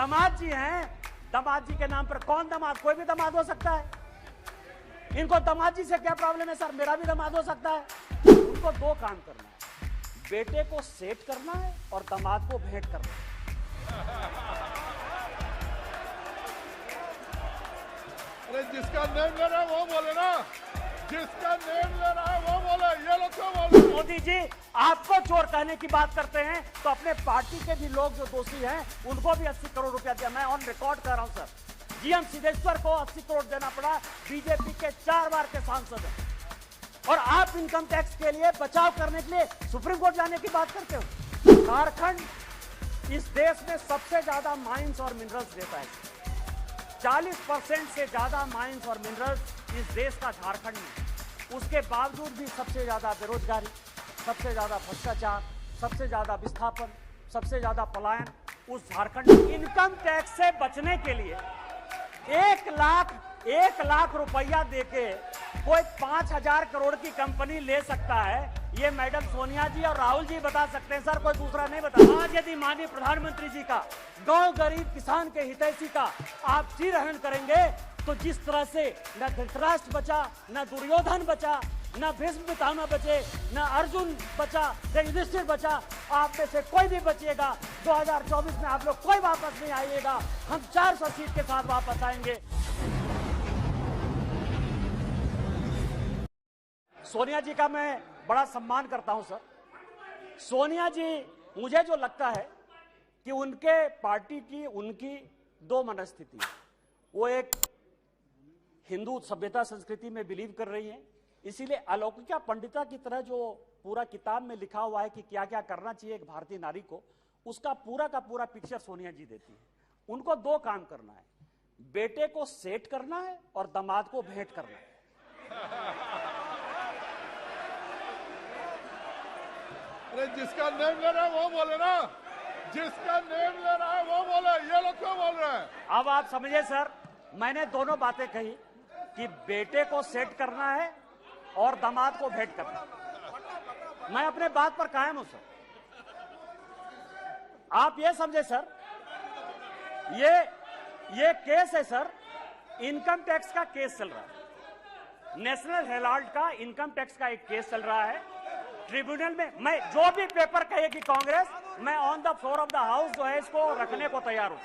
दामाद जी हैं, दामाद जी के नाम पर कौन दामाद, कोई भी दामाद हो सकता है। इनको दामाद जी से क्या प्रॉब्लम है सर, मेरा भी दामाद हो सकता है। उनको दो काम करना है, बेटे को सेट करना है और दामाद को भेंट करना है। अरे जिसका नेम ले रहा है वो बोले ना, जिसका नेम ले रहा है वो बोले, ये लोग क्यों बोल रहे हैं? मोदी जी आपको चोर कहने की बात करते हैं तो अपने पार्टी के भी लोग जो दोषी हैं उनको भी 80 करोड़ रुपया दिया। मैं ऑन रिकॉर्ड कर रहा हूं सर, जीएम सिद्धेश्वर को 80 करोड़ देना पड़ा, बीजेपी के 4 बार के सांसद हैं। और आप इनकम टैक्स के लिए बचाव करने के लिए सुप्रीम कोर्ट जाने की बात करते हो। झारखंड इस देश में सबसे ज्यादा माइंस और मिनरल्स देता है, 40% से ज्यादा माइंस और मिनरल्स इस देश का झारखंड में। उसके बावजूद भी सबसे ज्यादा बेरोजगारी, सबसे ज्यादा भ्रष्टाचार, सबसे ज्यादा विस्थापन, सबसे ज्यादा पलायन उस झारखंड में। इनकम टैक्स से बचने के लिए 1 लाख रुपया देके कोई 5,000 करोड़ की कंपनी ले सकता है, ये मैडम सोनिया जी और राहुल जी बता सकते हैं सर, कोई दूसरा नहीं बता। आज यदि माननीय प्रधानमंत्री जी का गांव गरीब किसान के हितैषी का आप चिरहरण करेंगे तो जिस तरह से न धृतराष्ट्र बचा, न दुर्योधन बचा, न भीष्म पितामह बचे, न अर्जुन बचा, न युधिष्ठिर बचा, आप में से कोई भी बचिएगा 2024 में आप लोग कोई वापस नहीं आइएगा, हम 400 सीट के साथ वापस आएंगे। सोनिया जी का मैं बड़ा सम्मान करता हूं सर। सोनिया जी, मुझे जो लगता है कि उनके पार्टी की उनकी दो मनस्थिति है। वो एक हिंदू सभ्यता संस्कृति में बिलीव कर रही है, इसीलिए अलौकिका पंडिता की तरह जो पूरा किताब में लिखा हुआ है कि क्या क्या करना चाहिए एक भारतीय नारी को, उसका पूरा का पूरा पिक्चर सोनिया जी देती है। उनको दो काम करना है, बेटे को सेट करना है और दामाद को भेंट करना है। अरे जिसका नेम ले रहा है वो बोले ना, जिसका नेम ले रहा है वो बोले, ये लोग क्यों बोल रहे हैं? अब आप समझिए सर, मैंने दोनों बातें कही कि बेटे को सेट करना है और दामाद को भेंट करना है। मैं अपने बात पर कायम हूं सर। आप ये समझे सर, ये केस है सर, इनकम टैक्स का केस चल रहा है। नेशनल हेराल्ड का इनकम टैक्स का एक केस चल रहा है ट्रिब्यूनल में। मैं जो भी पेपर कहेगी कांग्रेस, मैं on the floor of the house जो है इसको रखने को तैयार हूं।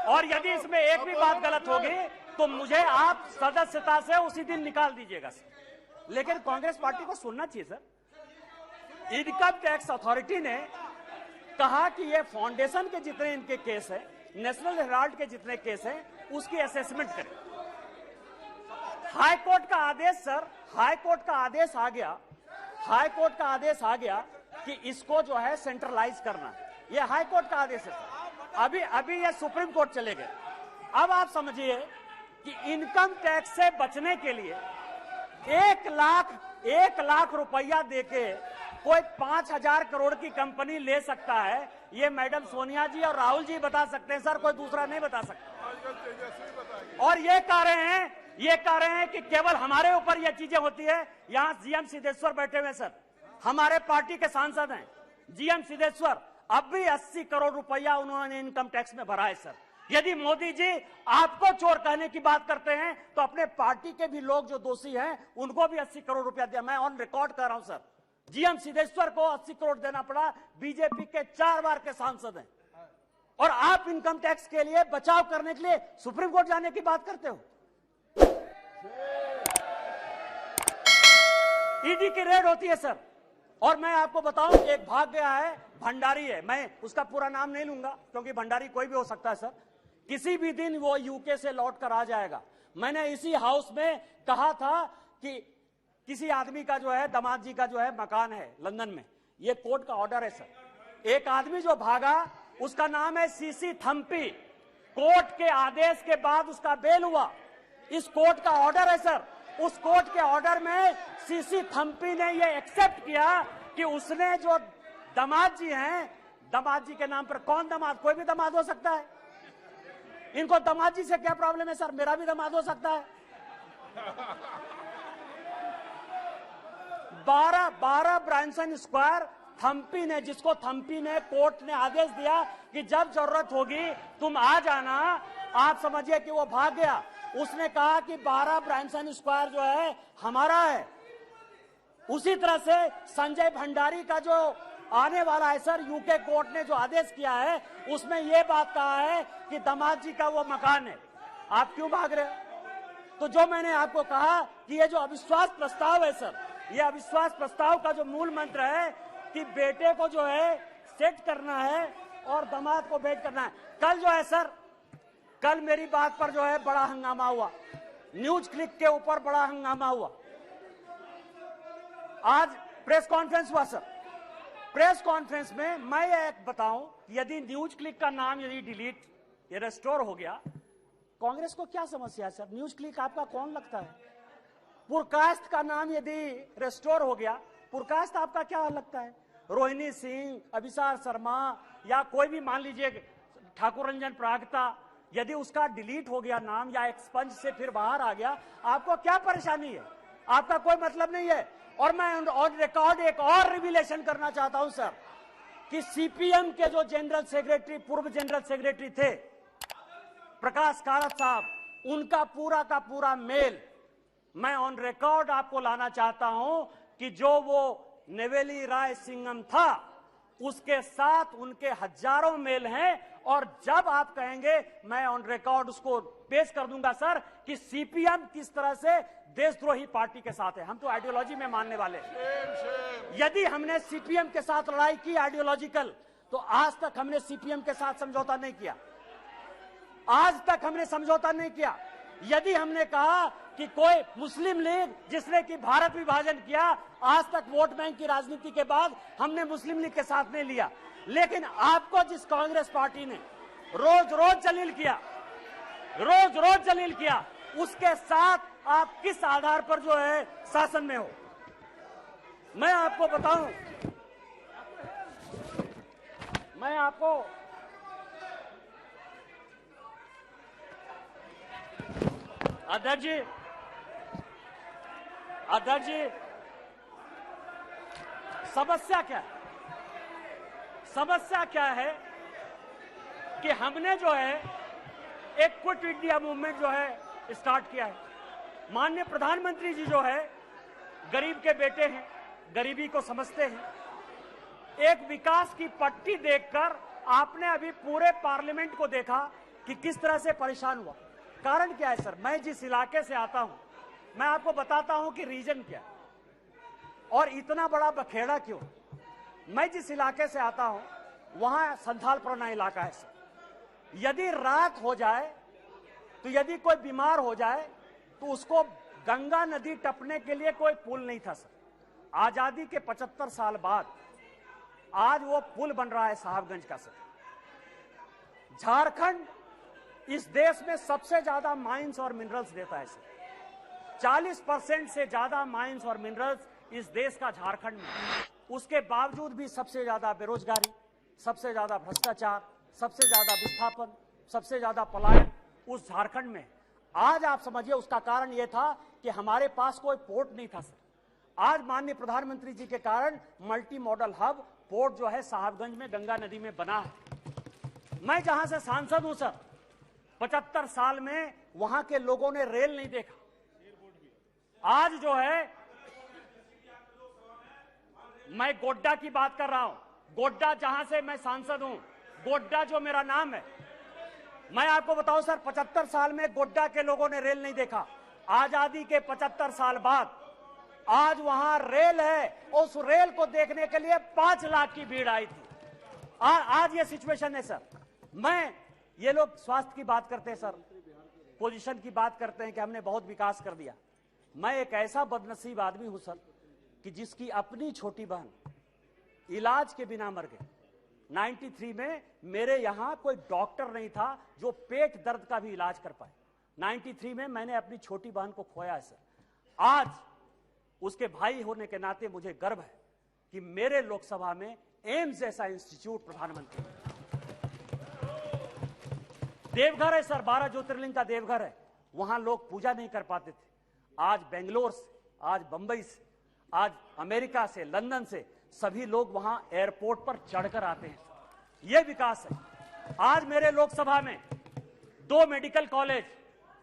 और यदि इसमें एक भी बात गलत होगी तो मुझे आप सदस्यता से उसी दिन निकाल दीजिएगा सर। लेकिन कांग्रेस पार्टी को सुनना चाहिए सर। इनकम टैक्स अथॉरिटी ने कहा कि ये फाउंडेशन के जितने इनके केस है, नेशनल हेराल्ड के जितने केस है, उसकी असेसमेंट करें। हाई कोर्ट का आदेश सर, हाई कोर्ट का आदेश आ गया, हाई कोर्ट का आदेश आ गया कि इसको जो है सेंट्रलाइज करना। ये हाई कोर्ट का आदेश है सर। अभी ये सुप्रीम कोर्ट चले गए। अब आप समझिए कि इनकम टैक्स से बचने के लिए 1 लाख रुपया देके कोई 5,000 करोड़ की कंपनी ले सकता है, ये मैडम सोनिया जी और राहुल जी बता सकते हैं सर, कोई दूसरा नहीं बता सकता। और ये कह रहे हैं कि केवल हमारे ऊपर ये चीजें होती है। यहां जीएम सिद्धेश्वर बैठे हुए सर, हमारे पार्टी के सांसद हैं जीएम सिद्धेश्वर, अब भी 80 करोड़ रुपया उन्होंने इनकम टैक्स में भरा है सर। यदि मोदी जी आपको चोर कहने की बात करते हैं तो अपने पार्टी के भी लोग जो दोषी हैं उनको भी 80 करोड़ रुपया दिया। मैं ऑन रिकॉर्ड कर रहा हूं सर, जीएम सिद्धेश्वर को 80 करोड़ देना पड़ा, बीजेपी के 4 बार के सांसद हैं। और आप इनकम टैक्स के लिए बचाव करने के लिए सुप्रीम कोर्ट जाने की बात करते हो। ईडी की रेड होती है सर। और मैं आपको बताऊं, एक भाग गया है, भंडारी है, मैं उसका पूरा नाम नहीं लूंगा क्योंकि भंडारी कोई भी हो सकता है सर। किसी भी दिन वो यूके से लौट कर आ जाएगा। मैंने इसी हाउस में कहा था कि किसी आदमी का जो है, दामाद जी का जो है मकान है लंदन में, ये कोर्ट का ऑर्डर है सर। एक आदमी जो भागा उसका नाम है सीसी थम्पी, कोर्ट के आदेश के बाद उसका बेल हुआ। इस कोर्ट का ऑर्डर है सर। उस कोर्ट के ऑर्डर में सीसी थम्पी ने ये एक्सेप्ट किया कि उसने जो दामाद जी हैं, दामाद जी के नाम पर कौन दामाद, कोई भी दामाद हो सकता है। इनको दामाद जी से क्या प्रॉब्लम है सर, मेरा भी दामाद हो सकता है। 12 ब्रांसन स्क्वायर थम्पी ने, जिसको थम्पी ने, कोर्ट ने आदेश दिया कि जब जरूरत होगी तुम आ जाना, आप समझिए कि वो भाग गया। उसने कहा कि 12 ब्राइमसन स्क्वायर जो है हमारा है। उसी तरह से संजय भंडारी का जो आने वाला है सर, यूके कोर्ट ने जो आदेश किया है उसमें यह बात कहा है कि दामाद जी का वो मकान है। आप क्यों भाग रहे हो? तो जो मैंने आपको कहा कि ये जो अविश्वास प्रस्ताव है सर, ये अविश्वास प्रस्ताव का जो मूल मंत्र है कि बेटे को जो है सेट करना है और दामाद को भेंट करना है। कल जो है सर, कल मेरी बात पर जो है बड़ा हंगामा हुआ, न्यूज क्लिक के ऊपर बड़ा हंगामा हुआ। आज प्रेस कॉन्फ्रेंस हुआ सर, प्रेस कॉन्फ्रेंस में मैं एक बताऊं, यदि न्यूज क्लिक का नाम यदि डिलीट या रेस्टोर हो गया, कांग्रेस को क्या समस्या है सर? न्यूज क्लिक आपका कौन लगता है? पुरकास्ट का नाम यदि रेस्टोर हो गया, पुरकास्ट आपका क्या लगता है? रोहिणी सिंह, अभिसार शर्मा या कोई भी मान लीजिए ठाकुर रंजन प्रागता, यदि उसका डिलीट हो गया नाम या एक्सपंज से फिर बाहर आ गया, आपको क्या परेशानी है? आपका कोई मतलब नहीं है। और मैं ऑन रिकॉर्ड एक और रिविलेशन करना चाहता हूं सर कि सीपीएम के जो जनरल सेक्रेटरी, पूर्व जनरल सेक्रेटरी थे प्रकाश कारात साहब, उनका पूरा का पूरा मेल मैं ऑन रिकॉर्ड आपको लाना चाहता हूं कि जो वो नेवेली राय सिंघम था उसके साथ उनके हजारों मेल हैं। और जब आप कहेंगे मैं ऑन रिकॉर्ड उसको पेश कर दूंगा सर कि सीपीएम किस तरह से देशद्रोही पार्टी के साथ है। हम तो आइडियोलॉजी में मानने वाले हैं। यदि हमने सीपीएम के साथ लड़ाई की आइडियोलॉजिकल, तो आज तक हमने सीपीएम के साथ समझौता नहीं किया, आज तक हमने समझौता नहीं किया। यदि हमने कहा कि कोई मुस्लिम लीग जिसने कि भारत विभाजन किया, आज तक वोट बैंक की राजनीति के बाद हमने मुस्लिम लीग के साथ नहीं लिया। लेकिन आपको जिस कांग्रेस पार्टी ने रोज रोज जलील किया, रोज रोज जलील किया, उसके साथ आप किस आधार पर जो है शासन में हो? मैं आपको बताऊं, मैं आपको अध्यक्ष जी, समस्या क्या है? समस्या क्या है कि हमने जो है एक क्विट इंडिया मूवमेंट जो है स्टार्ट किया है। माननीय प्रधानमंत्री जी जो है गरीब के बेटे हैं, गरीबी को समझते हैं। एक विकास की पट्टी देखकर आपने अभी पूरे पार्लियामेंट को देखा कि किस तरह से परेशान हुआ। कारण क्या है सर? मैं जिस इलाके से आता हूं, मैं आपको बताता हूं कि रीजन क्या है और इतना बड़ा बखेड़ा क्यों। मैं जिस इलाके से आता हूं वहां संथालपुरना इलाका है सर। यदि रात हो जाए तो यदि कोई बीमार हो जाए तो उसको गंगा नदी टपने के लिए कोई पुल नहीं था सर। आजादी के 75 साल बाद आज वो पुल बन रहा है साहबगंज का सर। झारखंड इस देश में सबसे ज्यादा माइंस और मिनरल्स देता है सर। 40% से ज्यादा माइंस और मिनरल्स इस देश का झारखंड में। उसके बावजूद भी सबसे ज्यादा बेरोजगारी, सबसे ज्यादा भ्रष्टाचार, सबसे ज्यादा विस्थापन, सबसे ज्यादा पलायन उस झारखंड में। आज आप समझिए उसका कारण यह था कि हमारे पास कोई पोर्ट नहीं था सर। आज माननीय प्रधानमंत्री जी के कारण मल्टी मॉडल हब पोर्ट जो है साहबगंज में गंगा नदी में बना है। मैं जहां से सांसद हूं सर, 75 साल में वहां के लोगों ने रेल नहीं देखा। आज जो है मैं गोड्डा की बात कर रहा हूं, गोड्डा जहां से मैं सांसद हूं, गोड्डा जो मेरा नाम है, मैं आपको बताऊं सर 75 साल में गोड्डा के लोगों ने रेल नहीं देखा। आजादी के 75 साल बाद आज वहां रेल है, उस रेल को देखने के लिए 5 लाख की भीड़ आई थी। आज ये सिचुएशन है सर। ये लोग स्वास्थ्य की बात करते हैं सर, पोजीशन की बात करते हैं कि हमने बहुत विकास कर दिया। मैं एक ऐसा बदनसीब आदमी हूं सर कि जिसकी अपनी छोटी बहन इलाज के बिना मर गई। 93 में मेरे यहां कोई डॉक्टर नहीं था जो पेट दर्द का भी इलाज कर पाए। 93 में मैंने अपनी छोटी बहन को खोया है सर। आज उसके भाई होने के नाते मुझे गर्व है कि मेरे लोकसभा में एम्स जैसा इंस्टीट्यूट प्रधानमंत्री, देवघर है सर, 12 ज्योतिर्लिंग का देवघर है, वहां लोग पूजा नहीं कर पाते थे। आज बेंगलोर से, आज बंबई से, आज अमेरिका से, लंदन से सभी लोग वहां एयरपोर्ट पर चढ़कर आते हैं। यह विकास है। आज मेरे लोकसभा में 2 medical college,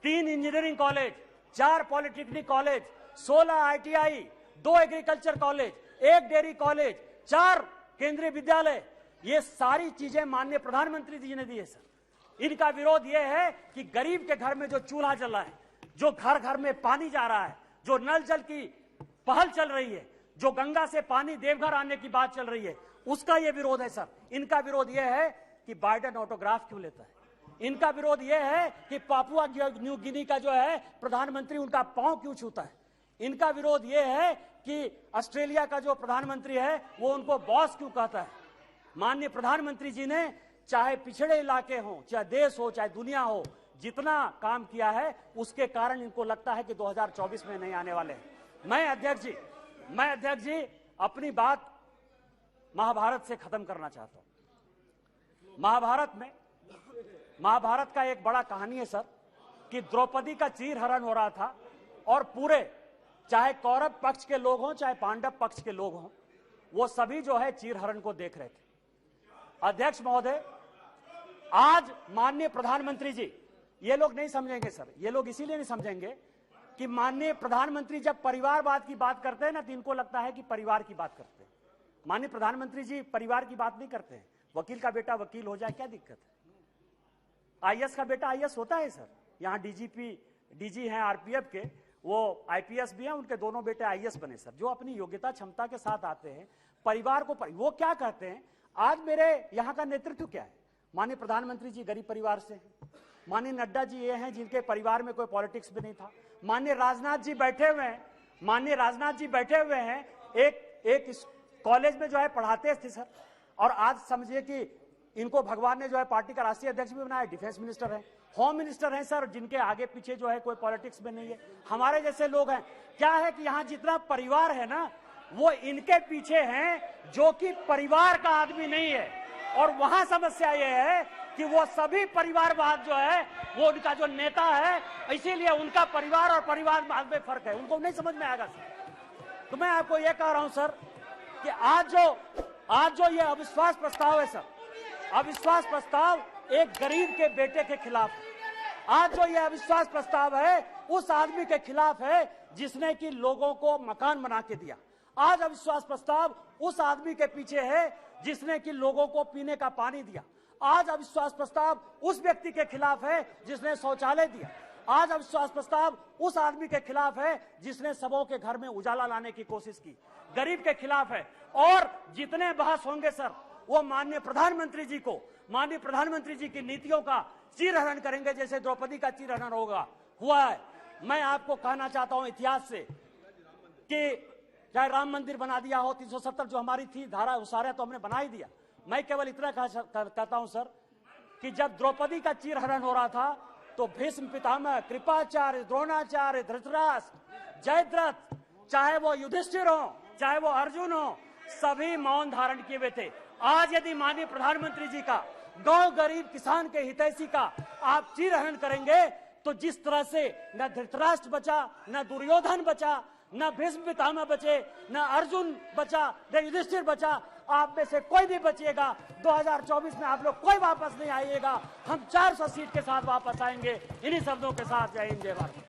3 engineering college, 4 polytechnic college, 16 ITI, 2 agriculture college, 1 dairy college, 4 केंद्रीय विद्यालय, ये सारी चीजें माननीय प्रधानमंत्री जी ने दी है सर। इनका विरोध यह है कि गरीब के घर में जो चूल्हा जल रहा है, जो घर घर में पानी जा रहा है, जो नल जल की पहल चल रही है, जो गंगा से पानी देवघर आने की बात चल रही है, उसका यह विरोध है सर। इनका विरोध यह है कि बाइडेन ऑटोग्राफ क्यों लेता है। इनका विरोध यह है कि पापुआ न्यू गिनी का जो है प्रधानमंत्री उनका पांव क्यों छूता है। इनका विरोध यह है कि ऑस्ट्रेलिया का जो प्रधानमंत्री है वो उनको बॉस क्यों कहता है। माननीय प्रधानमंत्री जी ने चाहे पिछड़े इलाके हो, चाहे देश हो, चाहे दुनिया हो, जितना काम किया है उसके कारण इनको लगता है कि 2024 में नहीं आने वाले हैं। मैं अध्यक्ष जी अपनी बात महाभारत से खत्म करना चाहता हूं। महाभारत का एक बड़ा कहानी है सर कि द्रौपदी का चीरहरण हो रहा था और पूरे, चाहे कौरव पक्ष के लोग हों चाहे पांडव पक्ष के लोग हों, वो सभी जो है चीरहरण को देख रहे थे। अध्यक्ष महोदय, आज माननीय प्रधानमंत्री जी, ये लोग नहीं समझेंगे सर, ये लोग इसीलिए नहीं समझेंगे कि माननीय प्रधानमंत्री जब परिवारवाद की बात करते हैं ना तो इनको लगता है कि परिवार की बात करते हैं। माननीय प्रधानमंत्री जी परिवार की बात नहीं करते हैं। वकील का बेटा वकील हो जाए क्या दिक्कत है। IAS का बेटा IAS होता है सर। यहाँ DG हैं RPF के, वो IPS भी हैं, उनके दोनों बेटे IAS बने सर, जो अपनी योग्यता क्षमता के साथ आते हैं। परिवार को वो क्या कहते हैं, आज मेरे यहाँ का नेतृत्व क्या है। माननीय प्रधानमंत्री जी गरीब परिवार से हैं। माननीय नड्डा जी ये हैं जिनके परिवार में कोई पॉलिटिक्स भी नहीं था। माननीय राजनाथ जी बैठे हुए हैं, एक कॉलेज में जो है पढ़ाते थे सर, और आज समझिए कि इनको भगवान ने जो है पार्टी का राष्ट्रीय अध्यक्ष भी बनाया। डिफेंस मिनिस्टर है, होम मिनिस्टर हैं सर, जिनके आगे पीछे जो है कोई पॉलिटिक्स में नहीं है। हमारे जैसे लोग हैं। क्या है कि यहाँ जितना परिवार है ना वो इनके पीछे हैं जो कि परिवार का आदमी नहीं है। और वहां समस्या ये है कि वो सभी परिवारवाद जो है वो उनका जो नेता है, इसीलिए उनका परिवार और परिवारवाद में फर्क है, उनको नहीं समझ में आएगा सर। तो मैं आपको ये कह रहा हूं सर कि आज जो ये अविश्वास प्रस्ताव है सर, अविश्वास प्रस्ताव एक गरीब के बेटे के खिलाफ है। आज जो ये अविश्वास प्रस्ताव है उस आदमी के खिलाफ है जिसने कि लोगों को मकान बना के दिया। आज अविश्वास प्रस्ताव उस आदमी के पीछे है जिसने कि लोगों को पीने का पानी दिया। आज अविश्वास प्रस्ताव उस व्यक्ति के खिलाफ है जिसने शौचालय दिया। आज अविश्वास प्रस्ताव उस आदमी के खिलाफ है जिसने सबों के घर में उजाला लाने की कोशिश की। गरीब के खिलाफ है। और जितने बहस होंगे सर वो माननीय प्रधानमंत्री जी की नीतियों का चीरहरण करेंगे, जैसे द्रौपदी का चीरहरण हुआ है। मैं आपको कहना चाहता हूं इतिहास से कि चाहे राम मंदिर बना दिया हो, 370 जो हमारी थी धारा, वो सारा तो हमने बना ही दिया। मैं केवल इतना कहता हूं सर कि जब द्रौपदी का चीरहरण हो रहा था तो भीष्म पितामह, कृपाचार्य, द्रोणाचार्य, धृतराष्ट्र, जयद्रथ, चाहे वो युधिष्ठिर हो चाहे वो अर्जुन हो, सभी मौन धारण किए हुए थे। आज यदि माननीय प्रधानमंत्री जी का गांव गरीब किसान के हितैषी का आप चीरहरण करेंगे तो जिस तरह से न धृतराष्ट्र बचा, न दुर्योधन बचा, न भीष्म पितामह बचे, न अर्जुन बचा, न युधिष्ठिर बचा, आप में से कोई भी बचिएगा 2024 में आप लोग कोई वापस नहीं आइएगा। हम 400 सीट के साथ वापस आएंगे। इन्हीं शब्दों के साथ जय हिंद जय भारत।